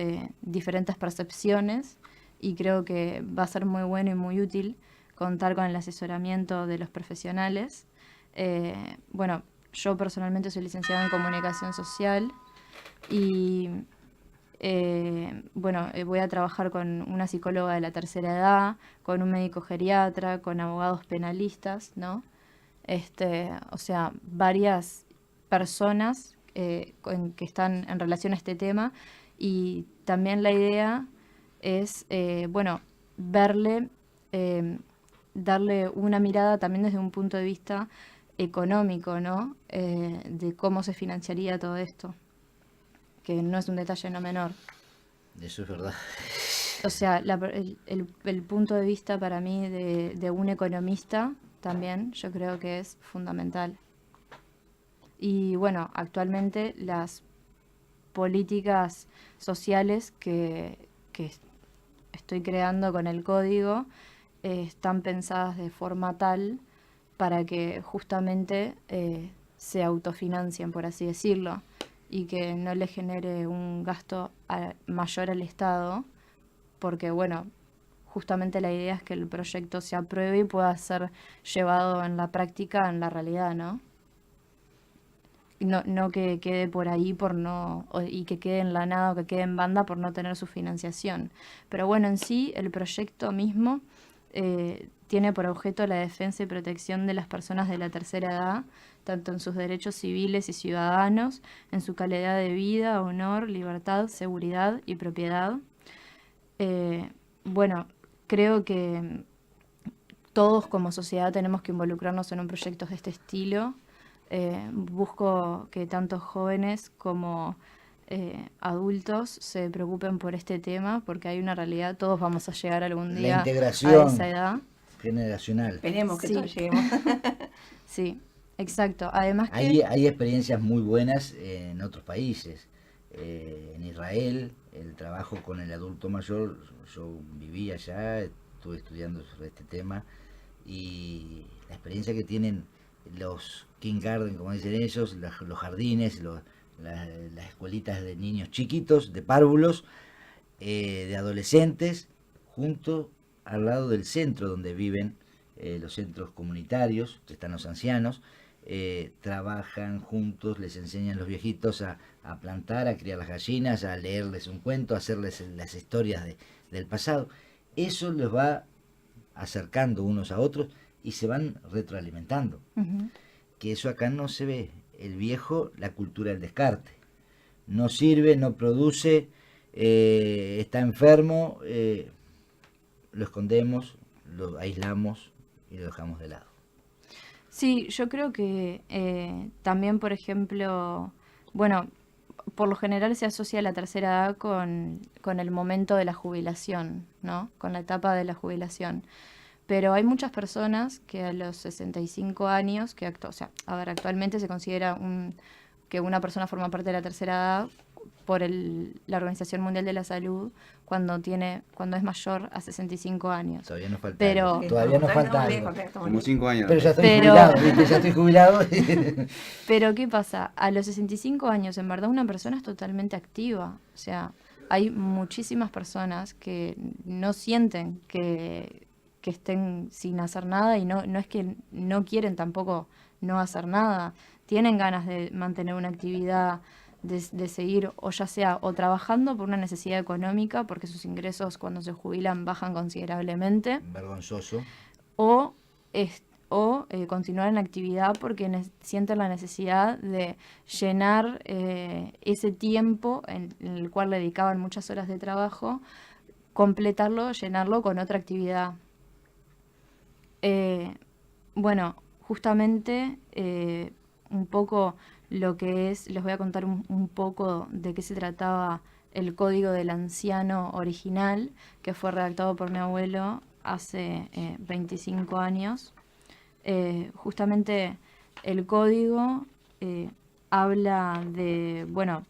diferentes percepciones y creo que va a ser muy bueno y muy útil contar con el asesoramiento de los profesionales. Bueno, yo personalmente soy licenciada en Comunicación Social y bueno, voy a trabajar con una psicóloga de la tercera edad, con un médico geriatra, con abogados penalistas, ¿no? O sea, varias personas que están en relación a este tema, y también la idea es, bueno, darle una mirada también desde un punto de vista económico, ¿no? De cómo se financiaría todo esto, que no es un detalle no menor. Eso es verdad. O sea, el punto de vista para mí de un economista también yo creo que es fundamental. Y bueno, actualmente las políticas sociales que estoy creando con el código están pensadas de forma tal para que justamente se autofinancien, por así decirlo, y que no le genere un gasto mayor al Estado, porque bueno, justamente la idea es que el proyecto se apruebe y pueda ser llevado en la práctica, en la realidad, ¿no? No que quede por ahí y que quede en la nada o que quede en banda por no tener su financiación. Pero bueno, en sí, el proyecto mismo tiene por objeto la defensa y protección de las personas de la tercera edad, tanto en sus derechos civiles y ciudadanos, en su calidad de vida, honor, libertad, seguridad y propiedad. Bueno, creo que todos como sociedad tenemos que involucrarnos en un proyecto de este estilo. Busco que tanto jóvenes como adultos se preocupen por este tema, porque hay una realidad, todos vamos a llegar algún día la integración a esa edad generacional. Esperemos que sí. todos lleguemos. Sí, exacto. Además hay experiencias muy buenas en otros países. En Israel, el trabajo con el adulto mayor, yo viví allá, estuve estudiando sobre este tema, y la experiencia que tienen los kindergarten, como dicen ellos, los jardines, las escuelitas de niños chiquitos, de párvulos, de adolescentes, junto al lado del centro donde viven los centros comunitarios, que están los ancianos, trabajan juntos, les enseñan los viejitos a plantar, a criar las gallinas, a leerles un cuento, a hacerles las historias del pasado. Eso los va acercando unos a otros y se van retroalimentando. Uh-huh. Que eso acá no se ve. El viejo, la cultura del descarte. No sirve, no produce, está enfermo, lo escondemos, lo aislamos y lo dejamos de lado. Sí, yo creo que también, por ejemplo, bueno, por lo general se asocia la tercera edad con el momento de la jubilación, ¿no? Con la etapa de la jubilación. Pero hay muchas personas que a los 65 años, actualmente se considera que una persona forma parte de la tercera edad por la Organización Mundial de la Salud cuando es mayor a 65 años. Todavía nos falta Pero, algo. Todavía nos falta algo. Como 5 años. Pero ya estoy jubilado, ¿viste? Ya estoy jubilado. Pero ¿qué pasa? A los 65 años, en verdad, una persona es totalmente activa. O sea, hay muchísimas personas que no sienten que estén sin hacer nada y no es que no quieren tampoco no hacer nada. Tienen ganas de mantener una actividad, de seguir, o ya sea o trabajando por una necesidad económica, porque sus ingresos cuando se jubilan bajan considerablemente, Vergonzoso. o continuar en la actividad porque sienten la necesidad de llenar ese tiempo en el cual le dedicaban muchas horas de trabajo, completarlo, llenarlo con otra actividad. Bueno, justamente un poco lo que es, les voy a contar un poco de qué se trataba el Código del Anciano original, que fue redactado por mi abuelo hace 25 años. Justamente el código habla de, bueno,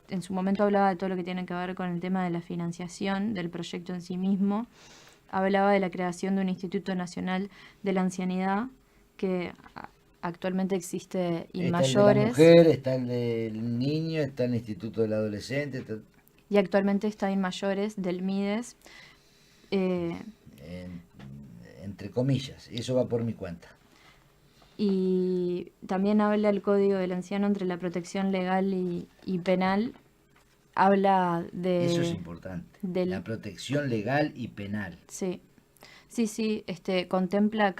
en su momento hablaba de todo lo que tiene que ver con el tema de la financiación del proyecto en sí mismo. Hablaba de la creación de un Instituto Nacional de la Ancianidad que actualmente existe Inmayores. Está el de la mujer, está el del niño, está el Instituto del Adolescente. Y actualmente está Inmayores del MIDES. Entre comillas, y eso va por mi cuenta. Y también habla el Código del Anciano entre la protección legal y penal. Habla de... Eso es importante, la protección legal y penal. Sí, contempla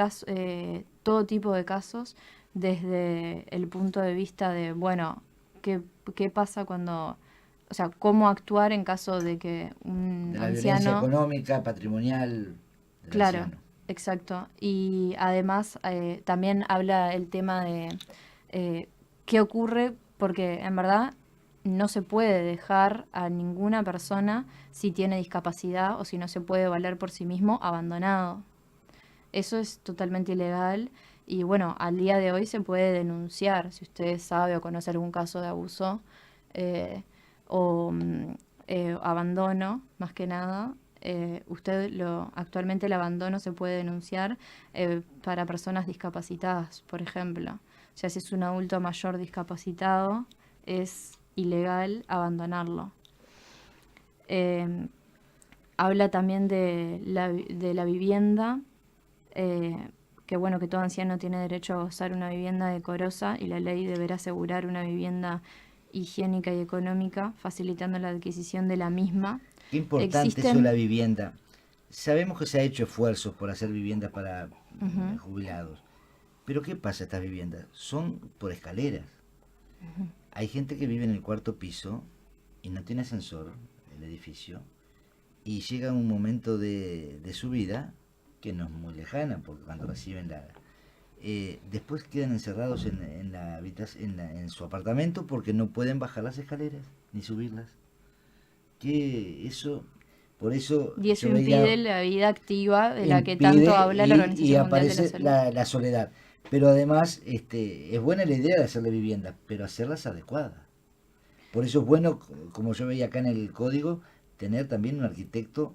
todo tipo de casos desde el punto de vista de, bueno, qué pasa cuando... O sea, cómo actuar en caso de que un de la anciano... violencia económica, patrimonial del Claro, anciano. exacto. Y además también habla el tema de qué ocurre, porque en verdad no se puede dejar a ninguna persona, si tiene discapacidad o si no se puede valer por sí mismo, abandonado. Eso es totalmente ilegal y bueno, al día de hoy se puede denunciar si usted sabe o conoce algún caso de abuso o abandono, más que nada. Actualmente el abandono se puede denunciar para personas discapacitadas, por ejemplo. O sea, si es un adulto mayor discapacitado, es ilegal abandonarlo. Habla también de la vivienda, que bueno, que todo anciano tiene derecho a gozar una vivienda decorosa y la ley deberá asegurar una vivienda higiénica y económica, facilitando la adquisición de la misma. Qué importante eso la vivienda. Sabemos que se ha hecho esfuerzos por hacer viviendas para jubilados, pero ¿qué pasa estas viviendas? Son por escaleras. Hay gente que vive en el cuarto piso y no tiene ascensor, el edificio, y llega un momento de su vida que no es muy lejana, porque cuando reciben después quedan encerrados en su apartamento porque no pueden bajar las escaleras ni subirlas. Por eso y eso impide la vida activa de la que tanto habla la Organización y Mundial aparece de la Salud. la soledad. Pero además es buena la idea de hacerle vivienda, pero hacerlas adecuadas. Por eso es bueno, como yo veía acá en el código, tener también un arquitecto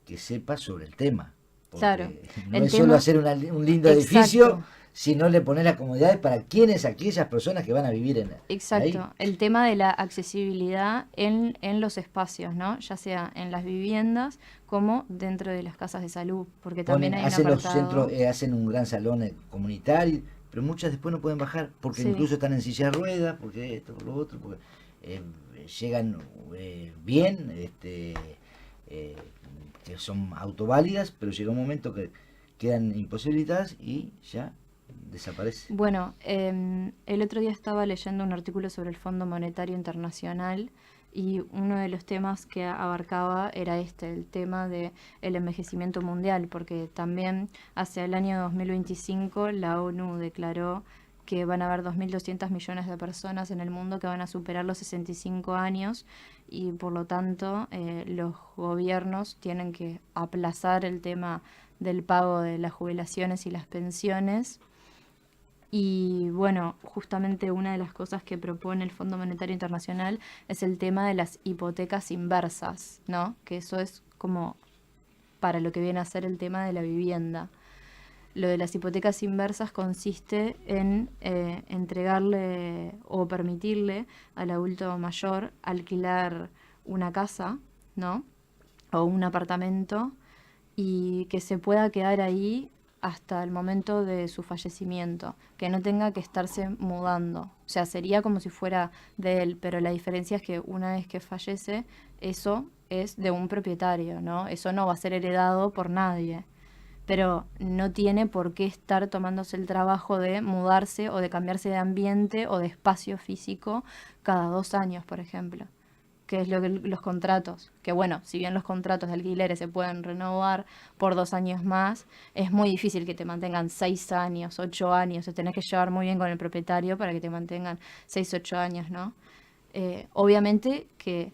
que sepa sobre el tema. Claro. No es solo hacer un lindo edificio, sino le poner las comodidades para aquellas personas que van a vivir Exacto. ahí. El tema de la accesibilidad en los espacios, ¿no? Ya sea en las viviendas como dentro de las casas de salud, porque también hay hacen un los apartado... centros, hacen un gran salón comunitario, pero muchas después no pueden bajar, porque incluso están en silla de ruedas, porque esto, por lo otro, porque llegan bien, que son autoválidas, pero llega un momento que quedan imposibilitadas y ya desaparece. Bueno, el otro día estaba leyendo un artículo sobre el Fondo Monetario Internacional y uno de los temas que abarcaba era el tema del envejecimiento mundial, porque también hacia el año 2025 la ONU declaró que van a haber 2.200 millones de personas en el mundo que van a superar los 65 años y por lo tanto los gobiernos tienen que aplazar el tema del pago de las jubilaciones y las pensiones Y bueno, justamente una de las cosas que propone el Fondo Monetario Internacional es el tema de las hipotecas inversas, ¿no? Que eso es como para lo que viene a ser el tema de la vivienda. Lo de las hipotecas inversas consiste en entregarle o permitirle al adulto mayor alquilar una casa, ¿no? O un apartamento y que se pueda quedar ahí hasta el momento de su fallecimiento, que no tenga que estarse mudando. O sea, sería como si fuera de él, pero la diferencia es que una vez que fallece, eso es de un propietario, ¿no? Eso no va a ser heredado por nadie. Pero no tiene por qué estar tomándose el trabajo de mudarse o de cambiarse de ambiente o de espacio físico cada 2 años, por ejemplo, que es lo que los contratos, que bueno, si bien los contratos de alquileres se pueden renovar por 2 años más, es muy difícil que te mantengan 6 años, 8 años, te tenés que llevar muy bien con el propietario para que te mantengan 6, 8 años, ¿no? Obviamente que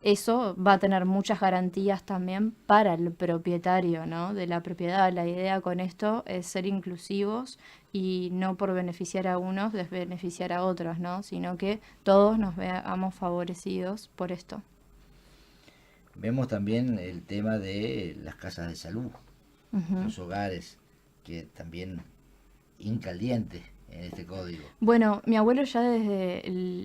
eso va a tener muchas garantías también para el propietario, ¿no? De la propiedad. La idea con esto es ser inclusivos y no por beneficiar a unos desbeneficiar a otros, ¿no? Sino que todos nos veamos favorecidos por esto. Vemos también el tema de las casas de salud, los hogares, que también incalientes en este código. Bueno, mi abuelo ya desde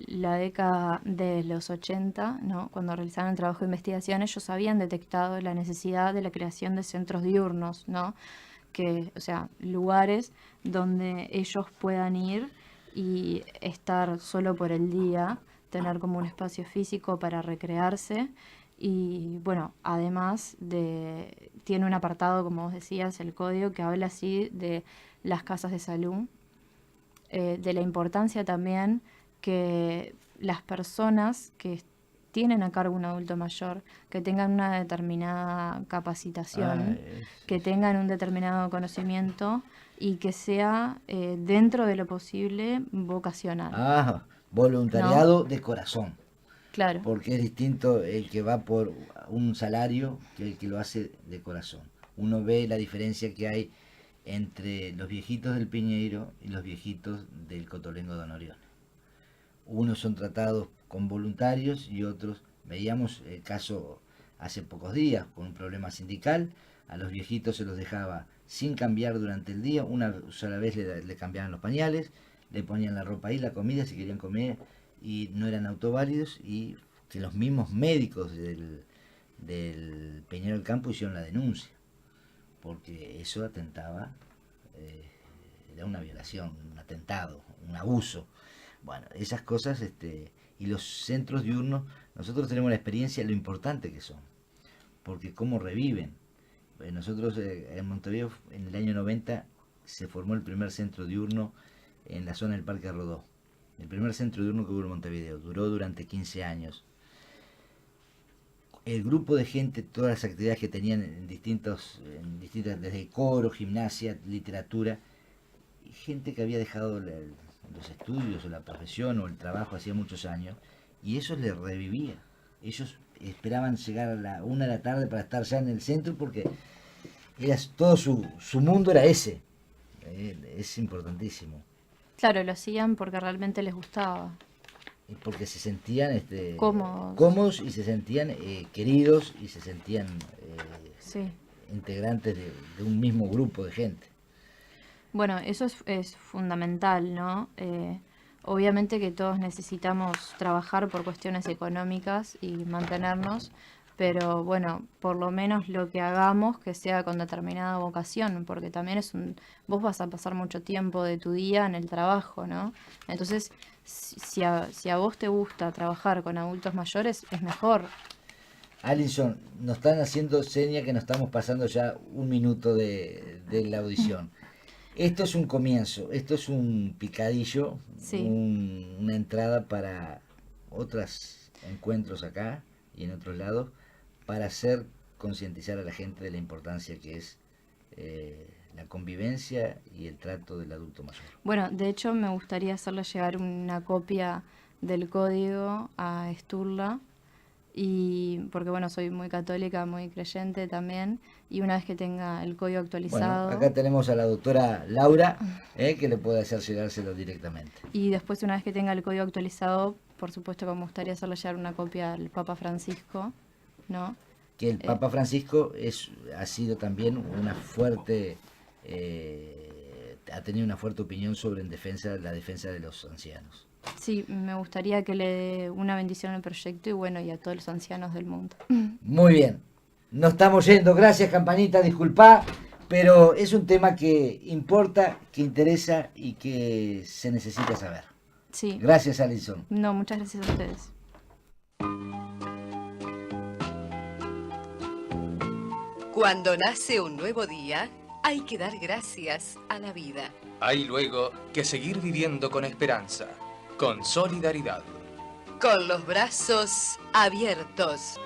la década de los 80, ¿no? Cuando realizaban el trabajo de investigación, ellos habían detectado la necesidad de la creación de centros diurnos, ¿no? Que, o sea, lugares donde ellos puedan ir y estar solo por el día, tener como un espacio físico para recrearse. Y bueno, además tiene un apartado, como vos decías, el código que habla así de las casas de salud, de la importancia también que las personas que tienen a cargo un adulto mayor, que tengan una determinada capacitación, que tengan un determinado conocimiento y que sea dentro de lo posible vocacional. Voluntariado, ¿no? De corazón. Claro. Porque es distinto el que va por un salario que el que lo hace de corazón. Uno ve la diferencia que hay entre los viejitos del Piñeiro y los viejitos del Cotolengo de Honorione. Unos son tratados con voluntarios y otros, veíamos el caso hace pocos días, con un problema sindical, a los viejitos se los dejaba sin cambiar durante el día, una sola vez le cambiaban los pañales, le ponían la ropa ahí, la comida, si querían comer, y no eran autoválidos, y que los mismos médicos del Piñeiro del Campo hicieron la denuncia, porque eso atentaba, era una violación, un atentado, un abuso. Bueno, esas cosas, y los centros diurnos, nosotros tenemos la experiencia de lo importante que son, porque cómo reviven. Nosotros en Montevideo, en el año 90, se formó el primer centro diurno en la zona del Parque Rodó. El primer centro diurno que hubo en Montevideo, duró durante 15 años. El grupo de gente, todas las actividades que tenían en distintas, desde coro, gimnasia, literatura, y gente que había dejado los estudios o la profesión o el trabajo hacía muchos años, y eso les revivía. Ellos esperaban llegar a la 1 de la tarde para estar ya en el centro porque todo su mundo era ese. Es importantísimo. Claro, lo hacían porque realmente les gustaba. Porque se sentían cómodos y se sentían queridos y se sentían sí, integrantes de un mismo grupo de gente. Bueno, eso es fundamental, ¿no? Obviamente que todos necesitamos trabajar por cuestiones económicas y mantenernos, pero bueno, por lo menos lo que hagamos que sea con determinada vocación, porque también vos vas a pasar mucho tiempo de tu día en el trabajo, ¿no? Entonces, si a vos te gusta trabajar con adultos mayores, es mejor. Alison, nos están haciendo seña que nos estamos pasando ya 1 minuto de la audición. Esto es un comienzo, esto es un picadillo, sí, una entrada para otros encuentros acá y en otros lados, para hacer concientizar a la gente de la importancia que es la convivencia y el trato del adulto mayor. Bueno, de hecho me gustaría hacerle llegar una copia del código a Sturla Y porque bueno, soy muy católica, muy creyente también, y una vez que tenga el código actualizado... Bueno, acá tenemos a la doctora Laura, que le puede hacer llegárselo directamente. Y después, una vez que tenga el código actualizado, por supuesto que me gustaría hacerle llegar una copia al Papa Francisco, ¿no? Que el Papa Francisco ha sido también una fuerte... ha tenido una fuerte opinión sobre la defensa de los ancianos. Sí, me gustaría que le dé una bendición al proyecto y bueno, y a todos los ancianos del mundo. Muy bien. Nos estamos yendo. Gracias, Campanita. Disculpa, pero es un tema que importa, que interesa y que se necesita saber. Sí. Gracias, Alison. No, muchas gracias a ustedes. Cuando nace un nuevo día, hay que dar gracias a la vida. Hay luego que seguir viviendo con esperanza, con solidaridad. Con los brazos abiertos.